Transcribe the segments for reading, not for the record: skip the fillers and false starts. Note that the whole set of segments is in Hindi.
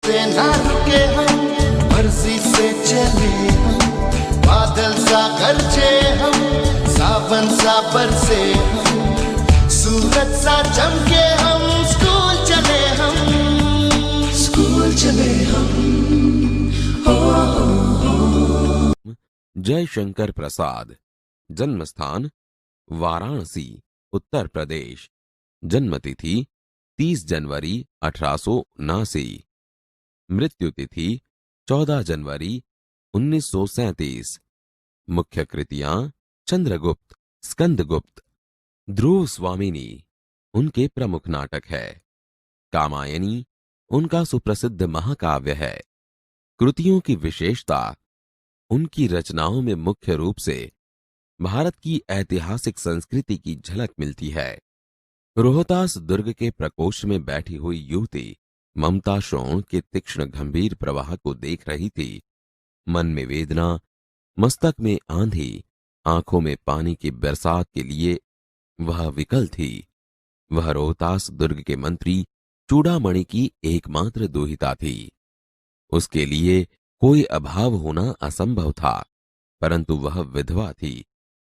से ना रुके हम, मर्जी से चले हम, बादल सा गरजे हम, सावन सा बरसे हम, सूरज सा चमके हम, स्कूल चले हम, स्कूल चले हम। जयशंकर प्रसाद, जन्म स्थान वाराणसी, उत्तर प्रदेश, जन्मतिथि 30 जनवरी 1879, मृत्यु तिथि 14 जनवरी 1937। मुख्य कृतियां चंद्रगुप्त, स्कंदगुप्त, ध्रुव स्वामिनी उनके प्रमुख नाटक है। कामायनी उनका सुप्रसिद्ध महाकाव्य है। कृतियों की विशेषता, उनकी रचनाओं में मुख्य रूप से भारत की ऐतिहासिक संस्कृति की झलक मिलती है। रोहतास दुर्ग के प्रकोष्ठ में बैठी हुई युवती ममता शोण के तीक्ष्ण गंभीर प्रवाह को देख रही थी। मन में वेदना, मस्तक में आंधी, आंखों में पानी की बरसात के लिए वह विकल थी। वह रोहतास दुर्ग के मंत्री चूड़ामणि की एकमात्र दुहिता थी। उसके लिए कोई अभाव होना असंभव था, परंतु वह विधवा थी।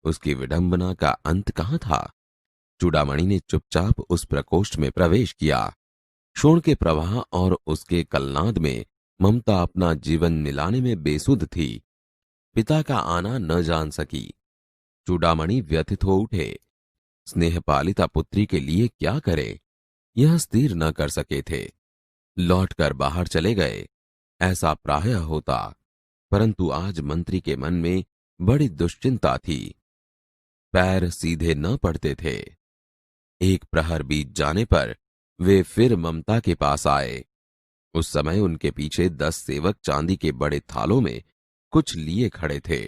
उसकी विडंबना का अंत कहां था? चूड़ामणि ने चुपचाप उस प्रकोष्ठ में प्रवेश किया। शोण के प्रवाह और उसके कलनाद में ममता अपना जीवन मिलाने में बेसुध थी। पिता का आना न जान सकी। चूड़ामणि व्यथित हो उठे। स्नेहपालिता पुत्री के लिए क्या करे, यह स्थिर न कर सके थे। लौटकर बाहर चले गए, ऐसा प्रायः होता, परंतु आज मंत्री के मन में बड़ी दुश्चिंता थी। पैर सीधे न पड़ते थे। एक प्रहर बीत जाने पर वे फिर ममता के पास आए। उस समय उनके पीछे 10 सेवक चांदी के बड़े थालों में कुछ लिए खड़े थे।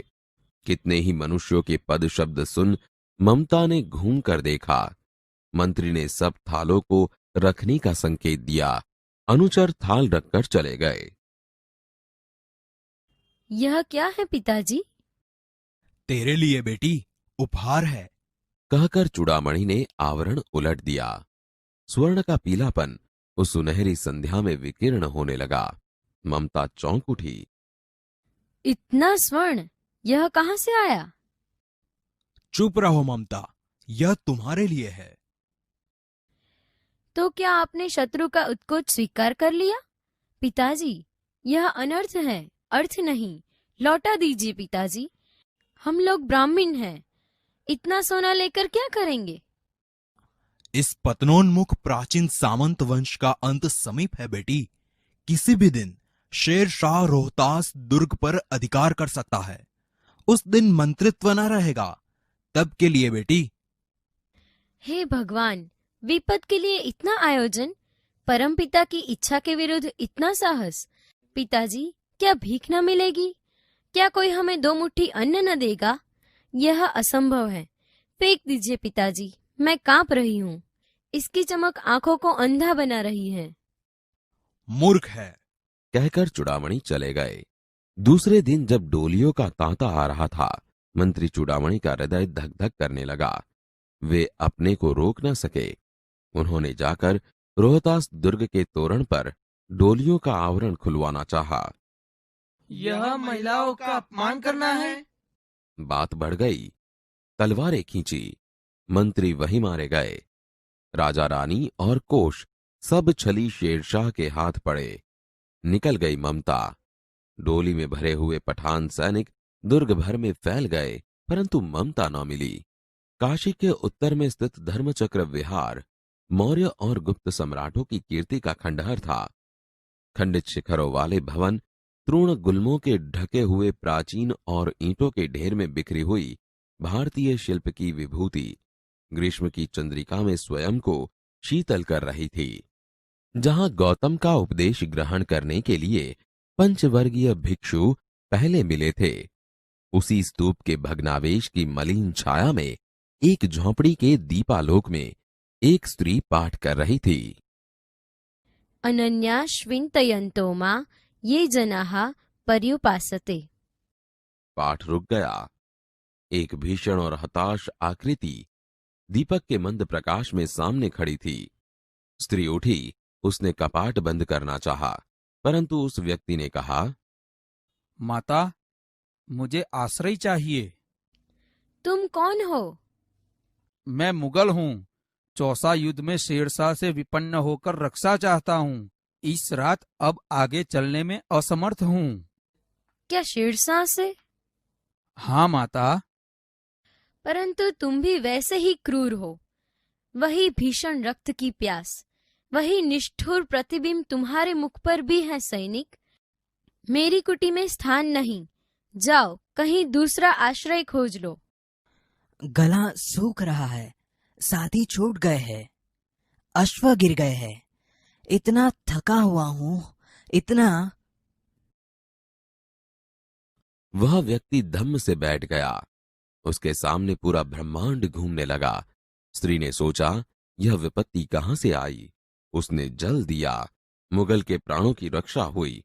कितने ही मनुष्यों के पद शब्द सुन ममता ने घूम कर देखा। मंत्री ने सब थालों को रखने का संकेत दिया। अनुचर थाल रखकर चले गए। यह क्या है पिताजी? तेरे लिए बेटी, उपहार है। कहकर चूड़ामणि ने आवरण उलट दिया। स्वर्ण का पीलापन उस सुनहरी संध्या में विकीर्ण होने लगा। ममता चौंक उठी। इतना स्वर्ण यह कहां से आया? चुप रहो ममता, यह तुम्हारे लिए है। तो क्या आपने शत्रु का उत्कोच स्वीकार कर लिया? पिताजी, यह अनर्थ है, अर्थ नहीं। लौटा दीजिए पिताजी। हम लोग ब्राह्मण हैं, इतना सोना लेकर क्या करेंगे? इस पतनोन्मुख प्राचीन सामंत वंश का अंत समीप है बेटी। किसी भी दिन शेर शाह रोहतास दुर्ग पर अधिकार कर सकता है। उस दिन मंत्रित्व न रहेगा। तब के लिए बेटी। हे भगवान, विपद के लिए इतना आयोजन, परमपिता की इच्छा के विरुद्ध इतना साहस। पिताजी, क्या भीख न मिलेगी? क्या कोई हमें 2 मुट्ठी अन्न न देगा? यह असंभव है। फेंक दीजिए पिताजी, मैं कांप रही हूँ। इसकी चमक आंखों को अंधा बना रही है। मूर्ख है, कहकर चूड़ामणि चले गए। दूसरे दिन जब डोलियों का तांता आ रहा था, मंत्री चूड़ामणि का हृदय धक धक करने लगा। वे अपने को रोक न सके। उन्होंने जाकर रोहतास दुर्ग के तोरण पर डोलियों का आवरण खुलवाना चाहा। यह महिलाओं का अपमान करना है। बात बढ़ गई। तलवारें खींची। मंत्री वहीं मारे गए। राजा रानी और कोष सब छली शेरशाह के हाथ पड़े। निकल गई ममता। डोली में भरे हुए पठान सैनिक दुर्ग भर में फैल गए, परंतु ममता न मिली। काशी के उत्तर में स्थित धर्मचक्र विहार मौर्य और गुप्त सम्राटों की कीर्ति का खंडहर था। खंडित शिखरों वाले भवन तृण गुल्मों के ढके हुए प्राचीन और ईंटों के ढेर में बिखरी हुई भारतीय शिल्प की विभूति ग्रीष्म की चंद्रिका में स्वयं को शीतल कर रही थी। जहां गौतम का उपदेश ग्रहण करने के लिए पंचवर्गीय भिक्षु पहले मिले थे, उसी स्तूप के भग्नावेश की मलिन छाया में एक झोंपड़ी के दीपालोक में एक स्त्री पाठ कर रही थी। अनन्या श्विन्तयन्तो मां ये जनाः पर्युपासते। पाठ रुक गया। एक भीषण और हताश आकृति दीपक के मंद प्रकाश में सामने खड़ी थी। स्त्री उठी, उसने कपाट बंद करना चाहा, परंतु उस व्यक्ति ने कहा, माता, मुझे आश्रय चाहिए। तुम कौन हो? मैं मुगल हूँ। चौसा युद्ध में शेरशाह से विपन्न होकर रक्षा चाहता हूँ। इस रात अब आगे चलने में असमर्थ हूँ। क्या शेरशाह से? हाँ माता। परंतु तुम भी वैसे ही क्रूर हो। वही भीषण रक्त की प्यास, वही निष्ठुर प्रतिबिंब तुम्हारे मुख पर भी है सैनिक। मेरी कुटी में स्थान नहीं, जाओ कहीं दूसरा आश्रय खोज लो। गला सूख रहा है, साथी छूट गए हैं, अश्व गिर गए हैं, इतना थका हुआ हूँ, इतना। वह व्यक्ति धम्म से बैठ गया। उसके सामने पूरा ब्रह्मांड घूमने लगा। स्त्री ने सोचा, यह विपत्ति कहां से आई? उसने जल दिया, मुगल के प्राणों की रक्षा हुई।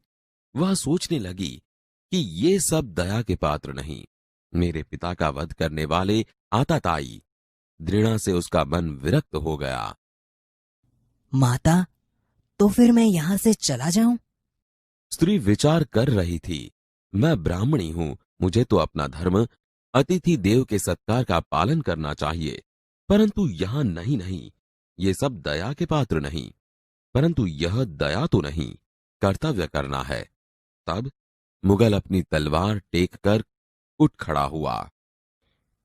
वह सोचने लगी कि ये सब दया के पात्र नहीं, मेरे पिता का वध करने वाले आताताई। दृढ़ा से उसका मन विरक्त हो गया। माता, तो फिर मैं यहाँ से चला जाऊं? स्त्री विचार कर रही थी, मैं ब्राह्मणी हूं, मुझे तो अपना धर्म अतिथि देव के सत्कार का पालन करना चाहिए, परंतु यहां नहीं, ये सब दया के पात्र नहीं। परंतु यह दया तो नहीं, कर्तव्य करना है। तब मुगल अपनी तलवार टेक कर उठ खड़ा हुआ।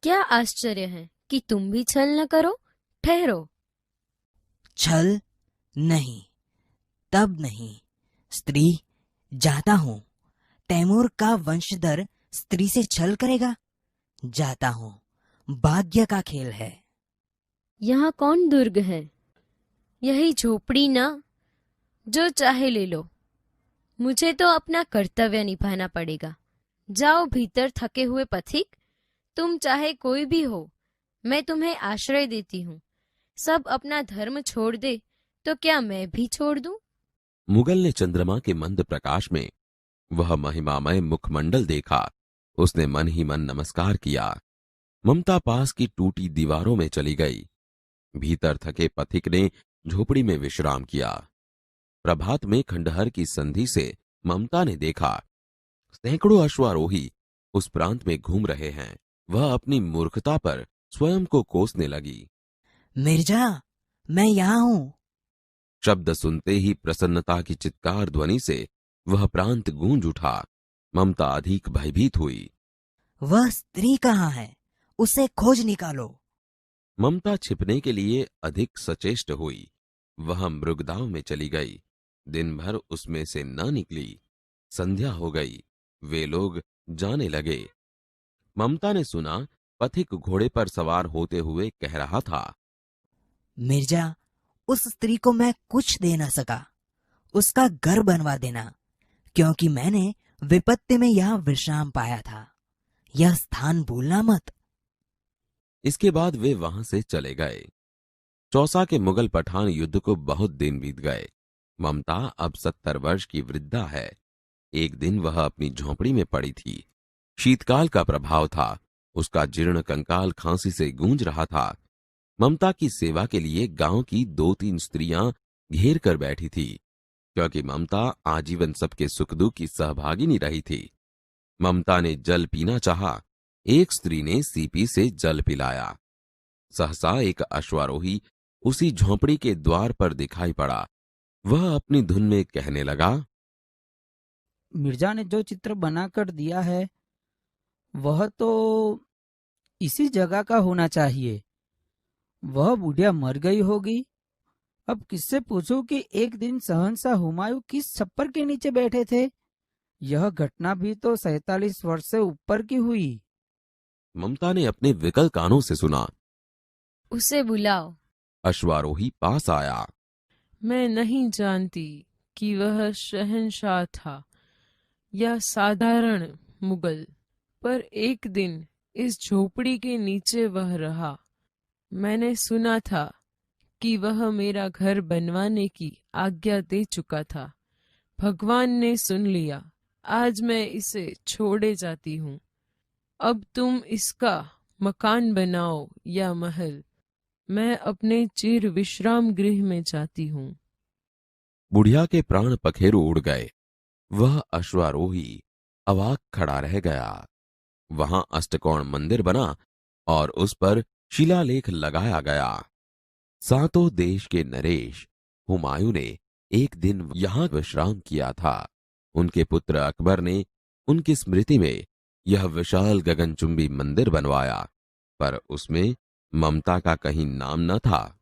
क्या आश्चर्य है कि तुम भी छल न करो। ठहरो। छल नहीं, तब नहीं। स्त्री, जाता हूं। तैमूर का वंशधर स्त्री से छल करेगा? जाता हूं, भाग्य का खेल है। यहाँ कौन दुर्ग है? यही झोपड़ी ना, जो चाहे ले लो। मुझे तो अपना कर्तव्य निभाना पड़ेगा। जाओ भीतर थके हुए पथिक, तुम चाहे कोई भी हो, मैं तुम्हें आश्रय देती हूँ। सब अपना धर्म छोड़ दे तो क्या मैं भी छोड़ दूं? मुगल ने चंद्रमा के मंद प्रकाश में वह महिमामय मुखमंडल देखा। उसने मन ही मन नमस्कार किया। ममता पास की टूटी दीवारों में चली गई। भीतर थके पथिक ने झोपड़ी में विश्राम किया। प्रभात में खंडहर की संधि से ममता ने देखा, सैकड़ों अश्वारोही उस प्रांत में घूम रहे हैं। वह अपनी मूर्खता पर स्वयं को कोसने लगी। मिर्जा, मैं यहाँ हूँ। शब्द सुनते ही प्रसन्नता की चित्कार ध्वनि से वह प्रांत गूंज उठा। ममता अधिक भयभीत हुई। वह स्त्री कहाँ है? उसे खोज निकालो। ममता छिपने के लिए अधिक सचेष्ट हुई। वह मृगदाव में चली गई। दिन भर उसमें से न निकली। संध्या हो गई। वे लोग जाने लगे। ममता ने सुना, पथिक घोड़े पर सवार होते हुए कह रहा था, मिर्जा, उस स्त्री को मैं कुछ दे न सका। उसका घर बनवा देना, क्योंकि मैंने विपत्ति में यहाँ विश्राम पाया था। यह स्थान भूलना मत। इसके बाद वे वहां से चले गए। चौसा के मुगल पठान युद्ध को बहुत दिन बीत गए। ममता अब 70 वर्ष की वृद्धा है। एक दिन वह अपनी झोंपड़ी में पड़ी थी। शीतकाल का प्रभाव था। उसका जीर्ण कंकाल खांसी से गूंज रहा था। ममता की सेवा के लिए गांव की 2-3 स्त्रियां घेर कर बैठी थी, क्योंकि ममता आजीवन सबके सुख दुख की सहभागिनी रही थी। ममता ने जल पीना चाहा। एक स्त्री ने सीपी से जल पिलाया। सहसा एक अश्वारोही उसी झोंपड़ी के द्वार पर दिखाई पड़ा। वह अपनी धुन में कहने लगा, मिर्जा ने जो चित्र बनाकर दिया है वह तो इसी जगह का होना चाहिए। वह बुढ़िया मर गई होगी। अब किससे पूछूं कि एक दिन शहंशाह हुमायूं किस छप्पर के नीचे बैठे थे। यह घटना भी तो 47 वर्ष से ऊपर की हुई। ममता ने अपने विकल कानों से सुना। उसे बुलाओ। अश्वारोही पास आया। मैं नहीं जानती कि वह शहंशाह था या साधारण मुगल, पर एक दिन इस झोपड़ी के नीचे वह रहा। मैंने सुना था कि वह मेरा घर बनवाने की आज्ञा दे चुका था। भगवान ने सुन लिया। आज मैं इसे छोड़े जाती हूँ। अब तुम इसका मकान बनाओ या महल। मैं अपने चिर विश्राम गृह में जाती हूँ। बुढ़िया के प्राण पखेरु उड़ गए। वह अश्वारोही अवाक खड़ा रह गया। वहां अष्टकोण मंदिर बना और उस पर शिलालेख लगाया गया। सातों देश के नरेश हुमायूं ने एक दिन यहां विश्राम किया था। उनके पुत्र अकबर ने उनकी स्मृति में यह विशाल गगनचुंबी मंदिर बनवाया, पर उसमें ममता का कहीं नाम न था।